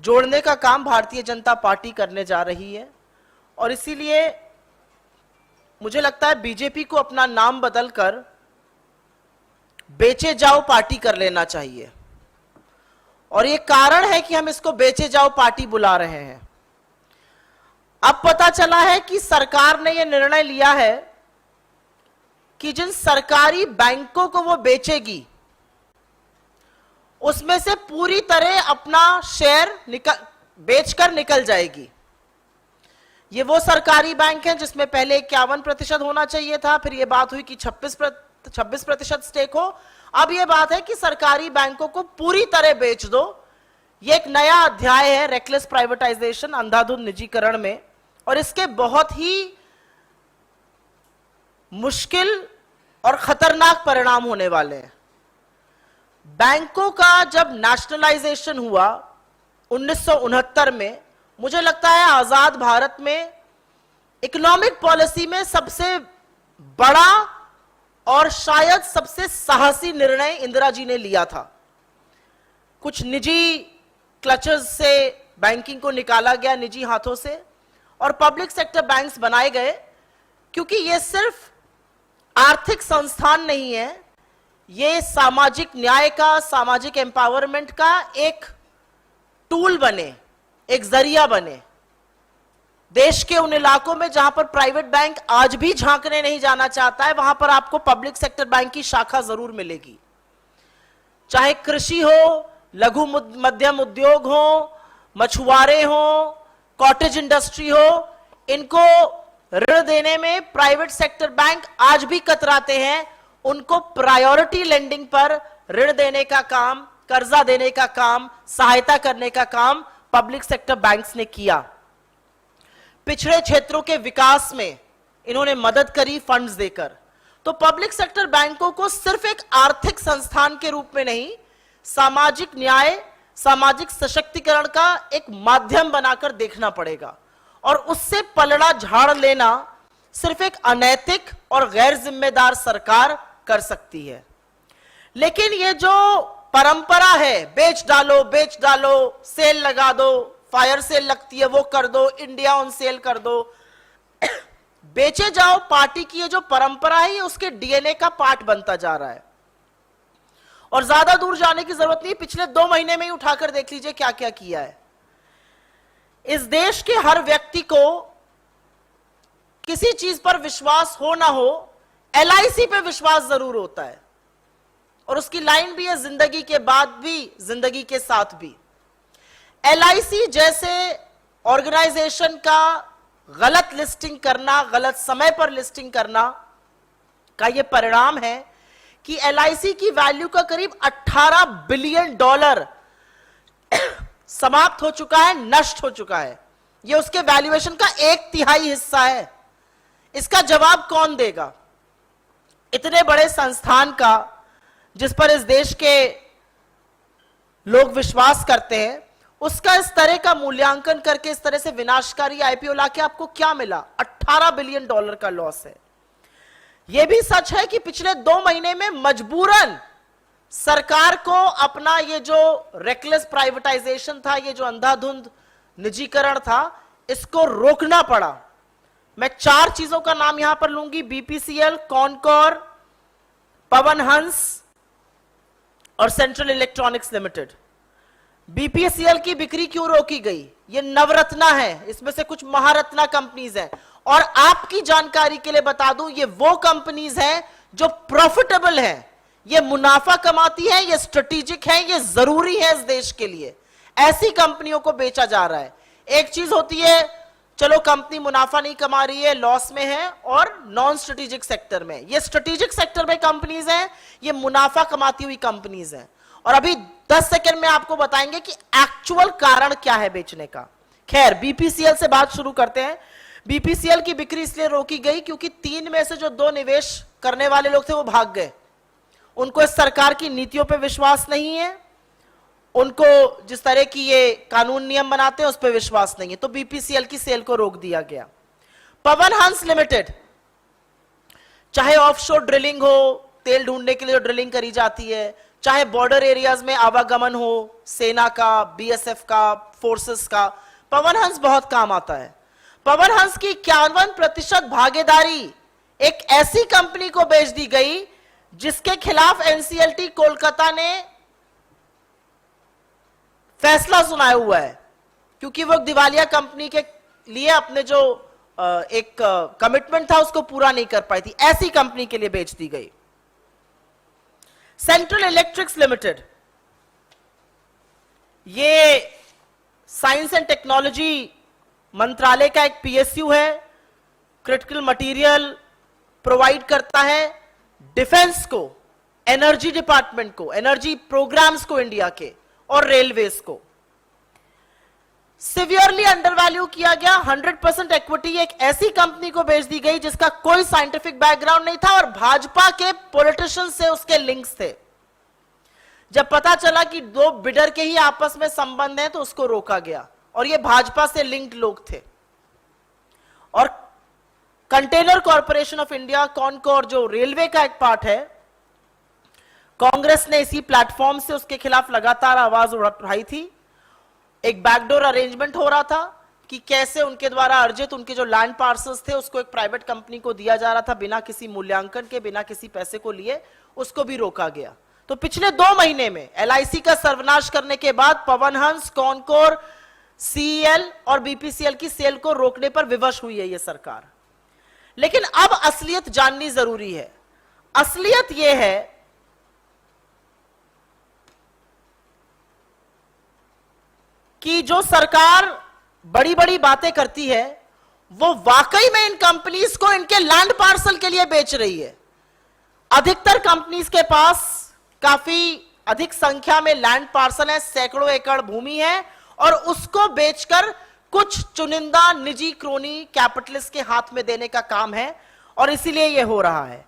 जोड़ने का काम भारतीय जनता पार्टी करने जा रही है। और इसीलिए मुझे लगता है बीजेपी को अपना नाम बदलकर बेचे जाओ पार्टी कर लेना चाहिए। और ये कारण है कि हम इसको बेचे जाओ पार्टी बुला रहे हैं। अब पता चला है कि सरकार ने यह निर्णय लिया है कि जिन सरकारी बैंकों को वो बेचेगी उसमें से पूरी तरह अपना शेयर बेचकर निकल जाएगी। ये वो सरकारी बैंक है जिसमें पहले 51% होना चाहिए था, फिर ये बात हुई कि 26% स्टेक हो। अब ये बात है कि सरकारी बैंकों को पूरी तरह बेच दो। ये एक नया अध्याय है रेकलेस प्राइवेटाइजेशन, अंधाधुंध निजीकरण में, और इसके बहुत ही मुश्किल और खतरनाक परिणाम होने वाले हैं। बैंकों का जब नेशनलाइजेशन हुआ 1969 में, मुझे लगता है आजाद भारत में इकोनॉमिक पॉलिसी में सबसे बड़ा और शायद सबसे साहसी निर्णय इंदिरा जी ने लिया था। कुछ निजी क्लचेस से बैंकिंग को निकाला गया, निजी हाथों से, और पब्लिक सेक्टर बैंक्स बनाए गए, क्योंकि ये सिर्फ आर्थिक संस्थान नहीं है, ये सामाजिक न्याय का, सामाजिक एम्पावरमेंट का एक टूल बने, एक जरिया बने। देश के उन इलाकों में जहां पर प्राइवेट बैंक आज भी झांकने नहीं जाना चाहता है, वहां पर आपको पब्लिक सेक्टर बैंक की शाखा जरूर मिलेगी। चाहे कृषि हो, लघु मध्यम उद्योग हो, मछुआरे हो, कॉटेज इंडस्ट्री हो, इनको ऋण देने में प्राइवेट सेक्टर बैंक आज भी कतराते हैं। उनको प्रायोरिटी लेंडिंग पर ऋण देने का काम, कर्जा देने का काम, सहायता करने का काम पब्लिक सेक्टर बैंक्स ने किया। पिछड़े क्षेत्रों के विकास में इन्होंने मदद करी फंड्स देकर। तो पब्लिक सेक्टर बैंकों को सिर्फ एक आर्थिक संस्थान के रूप में नहीं, सामाजिक न्याय, सामाजिक सशक्तिकरण का एक माध्यम बनाकर देखना पड़ेगा। और उससे पलड़ा झाड़ लेना सिर्फ एक अनैतिक और गैर जिम्मेदार सरकार कर सकती है। लेकिन ये जो परंपरा है, बेच डालो, सेल लगा दो, फायर सेल लगती है वो कर दो, इंडिया ऑन सेल कर दो, बेचे जाओ पार्टी की ये जो परंपरा है, ये उसके डीएनए का पार्ट बनता जा रहा है। और ज्यादा दूर जाने की जरूरत नहीं, पिछले 2 महीने में ही उठाकर देख लीजिए क्या क्या किया है। इस देश के हर व्यक्ति को किसी चीज पर विश्वास हो ना हो, एलआईसी पे विश्वास जरूर होता है। और उसकी लाइन भी है, जिंदगी के बाद भी, जिंदगी के साथ भी। एलआईसी जैसे ऑर्गेनाइजेशन का गलत लिस्टिंग करना, गलत समय पर लिस्टिंग करना का यह परिणाम है कि एलआईसी की वैल्यू का करीब $18 बिलियन समाप्त हो चुका है, नष्ट हो चुका है। यह उसके वैल्यूएशन का 1/3 हिस्सा है। इसका जवाब कौन देगा? इतने बड़े संस्थान का जिस पर इस देश के लोग विश्वास करते हैं, उसका इस तरह का मूल्यांकन करके इस तरह से विनाशकारी आईपीओ लाके आपको क्या मिला? $18 बिलियन का लॉस है। यह भी सच है कि पिछले 2 महीने में मजबूरन सरकार को अपना ये जो रेकलेस प्राइवेटाइजेशन था, ये जो अंधाधुंध निजीकरण था, इसको रोकना पड़ा। मैं 4 चीजों का नाम यहां पर लूंगी, बीपीसीएल, कॉनकॉर, पवन हंस और सेंट्रल इलेक्ट्रॉनिक्स लिमिटेड। बीपीसीएल की बिक्री क्यों रोकी गई? ये नवरत्ना है, इसमें से कुछ महारत्ना कंपनीज हैं। और आपकी जानकारी के लिए बता दूं, ये वो कंपनीज हैं जो प्रॉफिटेबल हैं, ये मुनाफा कमाती है, ये स्ट्रेटेजिक है, ये जरूरी है इस देश के लिए। ऐसी कंपनियों को बेचा जा रहा है। एक चीज होती है, चलो कंपनी मुनाफा नहीं कमा रही है, लॉस में है, और नॉन स्ट्रेटेजिक सेक्टर में। ये स्ट्रेटेजिक सेक्टर में कंपनीज हैं, ये मुनाफा कमाती हुई कंपनीज हैं। और अभी 10 सेकंड में आपको बताएंगे कि एक्चुअल कारण क्या है बेचने का। खैर, बीपीसीएल से बात शुरू करते हैं। बीपीसीएल की बिक्री इसलिए रोकी गई क्योंकि 3 में से जो 2 निवेश करने वाले लोग थे वो भाग गए। उनको इस सरकार की नीतियों पे विश्वास नहीं है, उनको जिस तरह की ये कानून नियम बनाते हैं उस पर विश्वास नहीं है, तो बीपीसीएल की सेल को रोक दिया गया। पवन हंस लिमिटेड, चाहे ऑफशोर ड्रिलिंग हो, तेल ढूंढने के लिए जो ड्रिलिंग करी जाती है, चाहे बॉर्डर एरियाज में आवागमन हो, सेना का, बीएसएफ का, फोर्सेस का, पवन हंस बहुत काम आता है। पवन हंस की 51% भागीदारी एक ऐसी कंपनी को बेच दी गई जिसके खिलाफ एनसीएलटी कोलकाता ने फैसला सुनाया हुआ है, क्योंकि वो दिवालिया कंपनी के लिए अपने जो एक कमिटमेंट था उसको पूरा नहीं कर पाई थी, ऐसी कंपनी के लिए बेच दी गई। सेंट्रल इलेक्ट्रिक्स लिमिटेड, ये साइंस एंड टेक्नोलॉजी मंत्रालय का एक पीएसयू है, क्रिटिकल मटेरियल प्रोवाइड करता है डिफेंस को, एनर्जी डिपार्टमेंट को, एनर्जी प्रोग्राम्स को इंडिया के, और रेलवेज को। सिवियरली अंडरवैल्यू किया गया, 100% इक्विटी एक ऐसी कंपनी को बेच दी गई जिसका कोई साइंटिफिक बैकग्राउंड नहीं था और भाजपा के पॉलिटिशियन से उसके लिंक्स थे। जब पता चला कि दो बिडर के ही आपस में संबंध हैं तो उसको रोका गया, और ये भाजपा से लिंक्ड लोग थे। और container corporation of India, Concor, जो रेलवे का एक पार्ट है, कांग्रेस ने इसी प्लेटफॉर्म से उसके खिलाफ लगातार आवाज उठाई थी। एक बैकडोर अरेंजमेंट हो रहा था कि कैसे उनके द्वारा अर्जित उनके जो लैंड पार्सल्स थे उसको एक प्राइवेट कंपनी को दिया जा रहा था, बिना किसी मूल्यांकन के, बिना किसी पैसे को लिए, उसको भी रोका गया। तो पिछले 2 महीने में एलआईसी का सर्वनाश करने के बाद पवन हंस, कॉनकोर, सीईएल और बीपीसीएल की सेल को रोकने पर विवश हुई है ये सरकार। लेकिन अब असलियत जाननी जरूरी है। असलियत यह है कि जो सरकार बड़ी बड़ी बातें करती है वो वाकई में इन कंपनीज को इनके लैंड पार्सल के लिए बेच रही है। अधिकतर कंपनीज के पास काफी अधिक संख्या में लैंड पार्सल है, सैकड़ों एकड़ भूमि है, और उसको बेचकर कुछ चुनिंदा निजी क्रोनी कैपिटलिस्ट के हाथ में देने का काम है, और इसीलिए यह हो रहा है।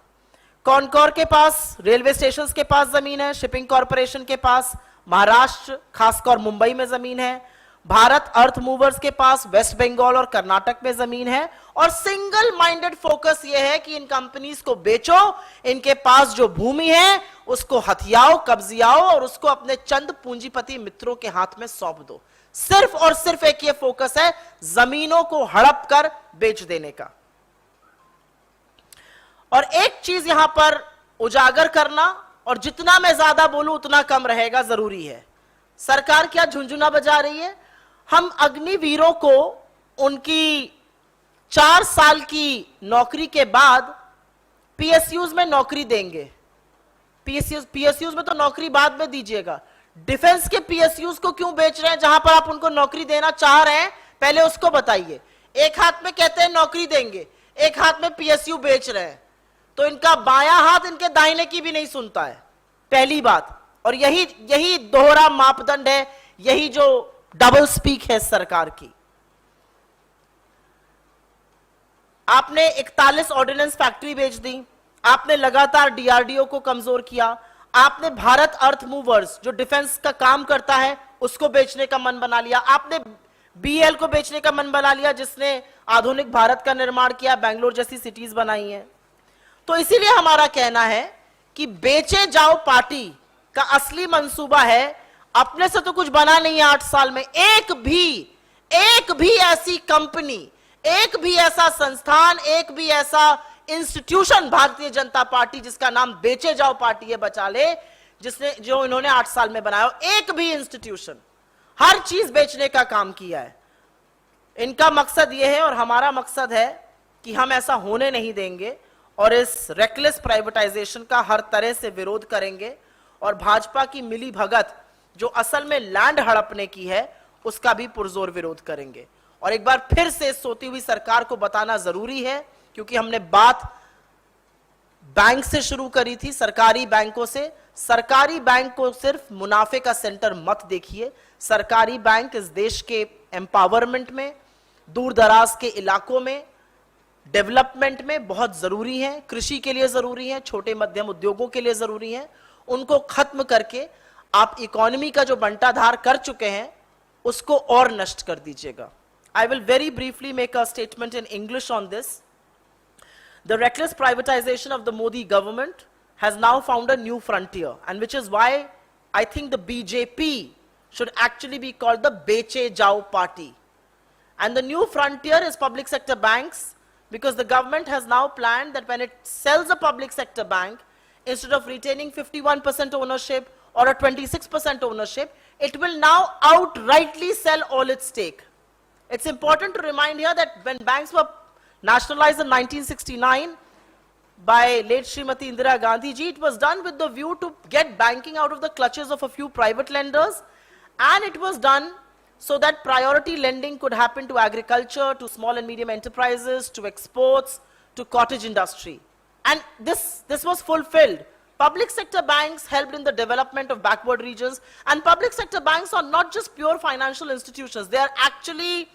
कॉनकोर के पास रेलवे स्टेशंस के पास जमीन है, शिपिंग कॉर्पोरेशन के पास महाराष्ट्र खासकर मुंबई में जमीन है, भारत अर्थ मूवर्स के पास वेस्ट बंगाल और कर्नाटक में जमीन है, और सिंगल माइंडेड फोकस यह है कि इन कंपनीज को बेचो, इनके पास जो भूमि है उसको हथियाओ, कब्जियाओ और उसको अपने चंद पूंजीपति मित्रों के हाथ में सौंप दो। सिर्फ और सिर्फ एक ये फोकस है, जमीनों को हड़प कर बेच देने का। और एक चीज यहां पर उजागर करना, और जितना मैं ज्यादा बोलूं उतना कम रहेगा, जरूरी है। सरकार क्या झुंझुना बजा रही है? हम अग्निवीरों को उनकी 4 साल की नौकरी के बाद पीएसयूज में नौकरी देंगे। पीएसयूज में तो नौकरी बाद में दीजिएगा। डिफेंस के पीएसयूज को क्यों बेच रहे हैं? जहां पर आप उनको नौकरी देना चाह रहे हैं पहले उसको बताइए। एक हाथ में कहते हैं नौकरी देंगे, एक हाथ में पीएसयू बेच रहे हैं, तो इनका बायां हाथ इनके दाहिने की भी नहीं सुनता है, पहली बात। और यही दोहरा मापदंड है, यही जो डबल स्पीक है सरकार की। आपने 41 ऑर्डिनेंस फैक्ट्री बेच दी, आपने लगातार डीआरडीओ को कमजोर किया, आपने भारत अर्थ मूवर्स जो डिफेंस का काम करता है उसको बेचने का मन बना लिया, आपने बीएल को बेचने का मन बना लिया जिसने आधुनिक भारत का निर्माण किया, बेंगलोर जैसी सिटीज बनाई हैं। तो इसीलिए हमारा कहना है कि बेचे जाओ पार्टी का असली मंसूबा है, अपने से तो कुछ बना नहीं है 8 साल में, एक भी ऐसी कंपनी, एक भी ऐसा संस्थान, एक भी ऐसा इंस्टीट्यूशन भारतीय जनता पार्टी जिसका नाम बेचे जाओ पार्टी है बचा ले, जो इन्होंने 8 साल में बनाया, एक भी इंस्टीट्यूशन, हर चीज बेचने का काम किया है। इनका मकसद यह है और हमारा मकसद है कि हम ऐसा होने नहीं देंगे और इस रेकलेस प्राइवेटाइजेशन का हर तरह से विरोध करेंगे, और भाजपा की मिली भगत जो असल में लैंड हड़पने की है उसका भी पुरजोर विरोध करेंगे। और एक बार फिर से सोती हुई सरकार को बताना जरूरी है, क्योंकि हमने बात बैंक से शुरू करी थी, सरकारी बैंकों से। सरकारी बैंक को सिर्फ मुनाफे का सेंटर मत देखिए। सरकारी बैंक इस देश के एम्पावरमेंट में, दूर दराज के इलाकों में, डेवलपमेंट में बहुत जरूरी है, कृषि के लिए जरूरी है, छोटे मध्यम उद्योगों के लिए जरूरी है। उनको खत्म करके आप इकोनॉमी का जो बंटाधार कर चुके हैं उसको और नष्ट कर दीजिएगा। I will very briefly make a statement in English on this. The reckless privatization of the Modi government has now found a new frontier, and which is why I think the BJP should actually be called the Beche Jao party. And the new frontier is public sector banks, because the government has now planned that when it sells a public sector bank, instead of retaining 51% ownership or a 26% ownership, it will now outrightly sell all its stake. It's important to remind here that when banks were nationalized in 1969 by late Srimati Indira Gandhi ji, it was done with the view to get banking out of the clutches of a few private lenders, and it was done so that priority lending could happen to agriculture, to small and medium enterprises, to exports, to cottage industry. And this was fulfilled. Public sector banks helped in the development of backward regions, and public sector banks are not just pure financial institutions, they are actually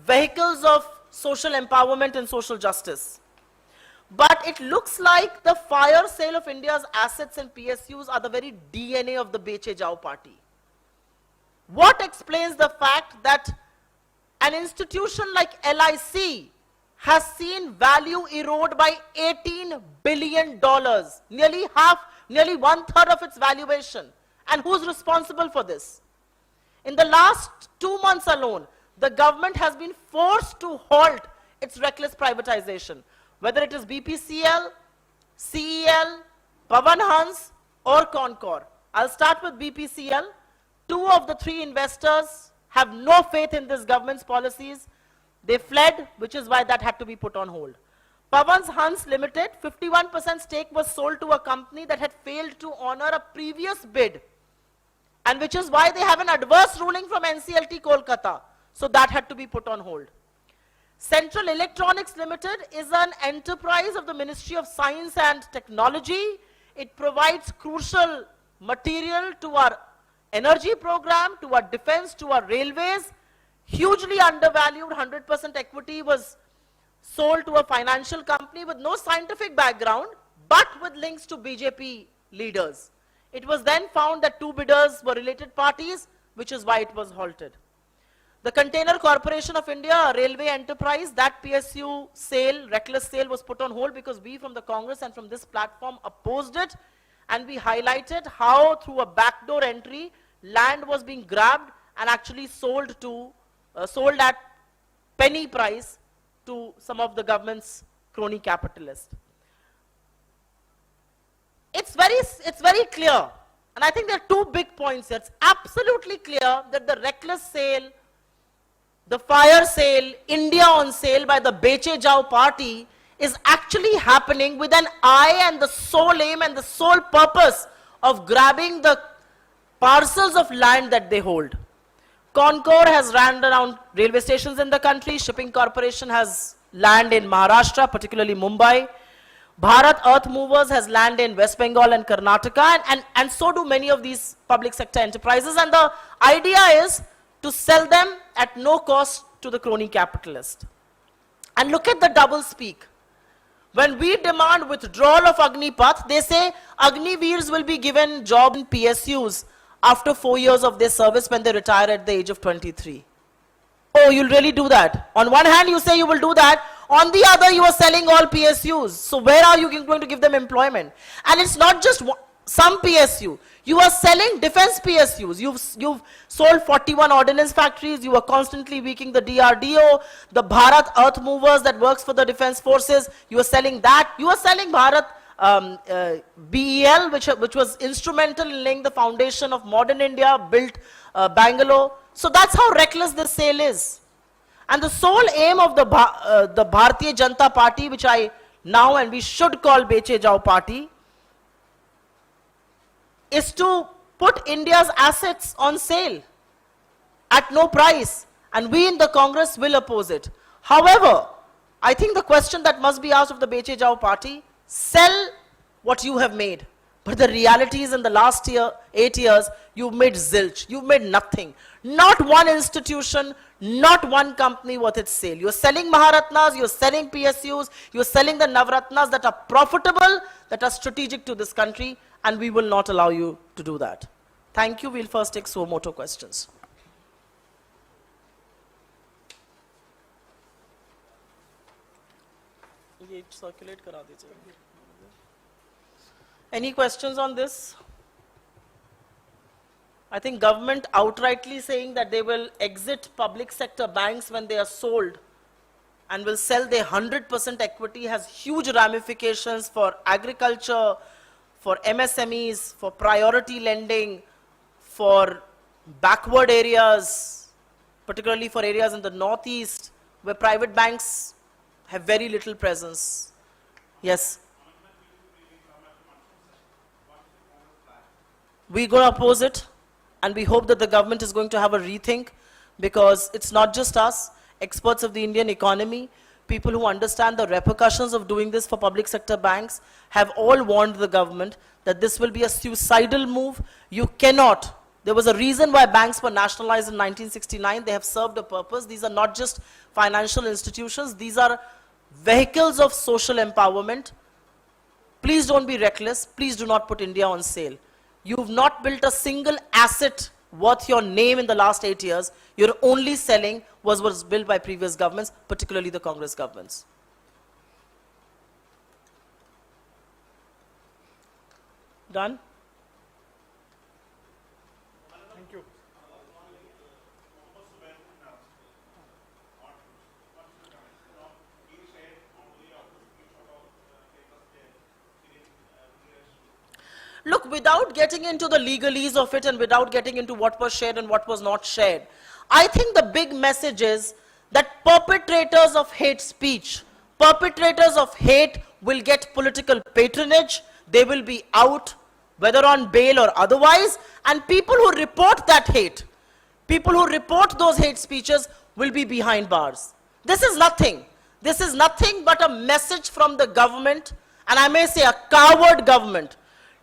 vehicles of social empowerment and social justice. But it looks like the fire sale of India's assets and PSUs are the very DNA of the Beche Jao party. What explains the fact that an institution like LIC has seen value erode by $18 billion, nearly one-third of its valuation? And who's responsible for this? In the last 2 months alone, the government has been forced to halt its reckless privatization, whether it is BPCL, CEL, Pawan Hans, or Concor. I'll start with BPCL. 2 of the 3 investors have no faith in this government's policies. They fled, which is why that had to be put on hold. Pawan Hans Limited, 51% stake was sold to a company that had failed to honor a previous bid, and which is why they have an adverse ruling from NCLT Kolkata. So that had to be put on hold. Central Electronics Limited is an enterprise of the Ministry of Science and Technology. It provides crucial material to our energy program, to our defense, to our railways. Hugely undervalued, 100% equity was sold to a financial company with no scientific background, but with links to BJP leaders. It was then found that 2 bidders were related parties, which is why it was halted. The Container Corporation of India, a railway enterprise, that PSU sale, reckless sale, was put on hold because we from the Congress and from this platform opposed it, and we highlighted how through a backdoor entry, land was being grabbed and actually sold at penny price to some of the government's crony capitalists. It's very clear, and I think there are 2 big points here. It's absolutely clear that the reckless sale, the fire sale, India on sale by the Beche Jao party is actually happening with an eye and the sole aim and the sole purpose of grabbing the parcels of land that they hold. Concor has land around railway stations in the country. Shipping Corporation has land in Maharashtra, particularly Mumbai. Bharat Earth Movers has land in West Bengal and Karnataka, and so do many of these public sector enterprises. And the idea is to sell them at no cost to the crony capitalist. And look at the double speak. When we demand withdrawal of Agnipath, they say Agniveers will be given job in PSUs after 4 years of their service when they retire at the age of 23. Oh, you'll really do that? On one hand, you say you will do that. On the other, you are selling all PSUs. So where are you going to give them employment? And it's not just some PSU. You are selling defense PSUs. You've sold 41 ordnance factories. You are constantly weakening the DRDO, the Bharat Earth Movers that works for the defense forces. You are selling that. You are selling Bharat BEL, which was instrumental in laying the foundation of modern India, built Bangalore. So that's how reckless this sale is. And the sole aim of the Bharatiya Janata Party, which I now and we should call Beche Jao party, is to put India's assets on sale at no price, and we in the Congress will oppose it. However, I think the question that must be asked of the Beche Jao party, sell what you have made. But the reality is in the last 8 years, you've made zilch, you've made nothing. Not one institution, not one company worth its sale. You're selling Maharatnas, you're selling PSUs, you're selling the Navratnas that are profitable, that are strategic to this country, and we will not allow you to do that. Thank you. We'll first take suo moto questions. Any questions on this? I think government outrightly saying that they will exit public sector banks when they are sold and will sell their 100% equity has huge ramifications for agriculture, for MSMEs, for priority lending, for backward areas, particularly for areas in the northeast where private banks have very little presence. Yes. We're going to oppose it, and we hope that the government is going to have a rethink, because it's not just us, experts of the Indian economy, people who understand the repercussions of doing this for public sector banks have all warned the government that this will be a suicidal move. You cannot. There was a reason why banks were nationalized in 1969. They have served a purpose. These are not just financial institutions. These are vehicles of social empowerment. Please don't be reckless. Please do not put India on sale. You've not built a single asset worth your name in the last 8 years. You're only selling what was built by previous governments, particularly the Congress governments. Done? Thank you. Look, without getting into the legalese of it and without getting into what was shared and what was not shared, I think the big message is that perpetrators of hate speech, perpetrators of hate will get political patronage, they will be out, whether on bail or otherwise, and people who report that hate, people who report those hate speeches will be behind bars. This is nothing. This is nothing but a message from the government, and I may say a coward government,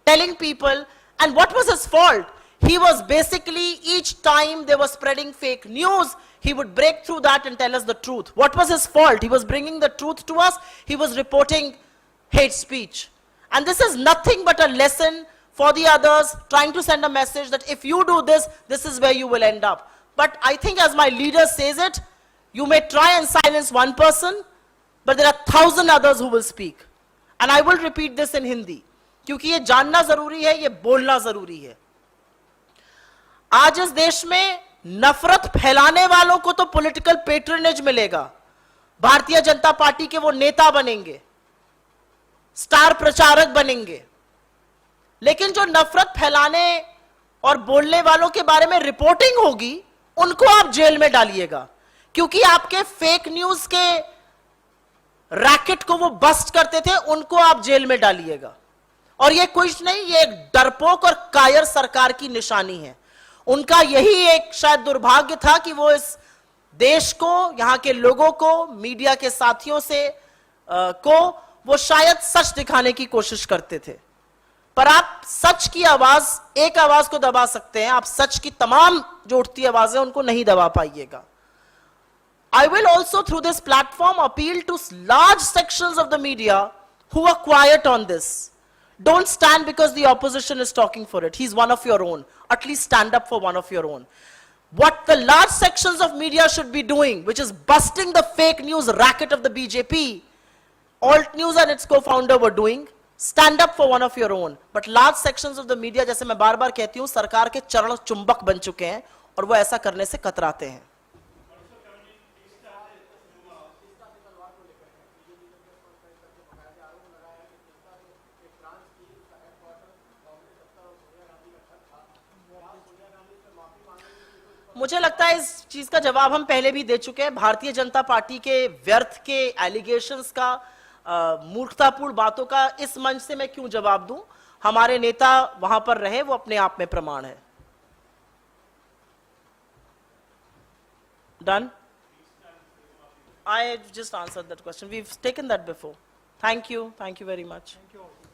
telling people, and what was his fault? He was basically, each time they were spreading fake news, he would break through that and tell us the truth. What was his fault? He was bringing the truth to us. He was reporting hate speech. And this is nothing but a lesson for the others, trying to send a message that if you do this, this is where you will end up. But I think as my leader says it, you may try and silence one person, but there are 1,000 others who will speak. And I will repeat this in Hindi. क्योंकि ये जानना जरूरी है, ये बोलना जरूरी है. आज इस देश में नफरत फैलाने वालों को तो पॉलिटिकल पेट्रोनेज मिलेगा, भारतीय जनता पार्टी के वो नेता बनेंगे, स्टार प्रचारक बनेंगे, लेकिन जो नफरत फैलाने और बोलने वालों के बारे में रिपोर्टिंग होगी, उनको आप जेल में डालिएगा, क्योंकि आपके फेक न्यूज के रैकेट को वो बस्ट करते थे, उनको आप जेल में डालिएगा. और ये कुछ नहीं, ये एक डरपोक और कायर सरकार की निशानी है. उनका यही एक शायद दुर्भाग्य था कि वो इस देश को, यहां के लोगों को, मीडिया के साथियों से को वो शायद सच दिखाने की कोशिश करते थे. पर आप सच की आवाज, एक आवाज को दबा सकते हैं, आप सच की तमाम जो उठती आवाजें उनको नहीं दबा पाइएगा. I will also through this platform appeal to large sections of the media who are quiet on this. Don't stand because the opposition is talking for it. He's one of your own. At least stand up for one of your own. What the large sections of media should be doing, which is busting the fake news racket of the BJP, Alt News and its co-founder were doing, stand up for one of your own. But large sections of the media, जैसे मैं बार बार कहती हूँ, सरकार के चरण चुंबक बन चुके हैं और वो ऐसा करने से कतराते हैं. मुझे लगता है इस चीज का जवाब हम पहले भी दे चुके हैं. भारतीय जनता पार्टी के व्यर्थ के एलिगेशंस का, मूर्खतापूर्ण बातों का इस मंच से मैं क्यों जवाब दूं? हमारे नेता वहां पर रहे, वो अपने आप में प्रमाण है. Done? I just answered that question. We've taken that before. Thank you very much. Thank you all.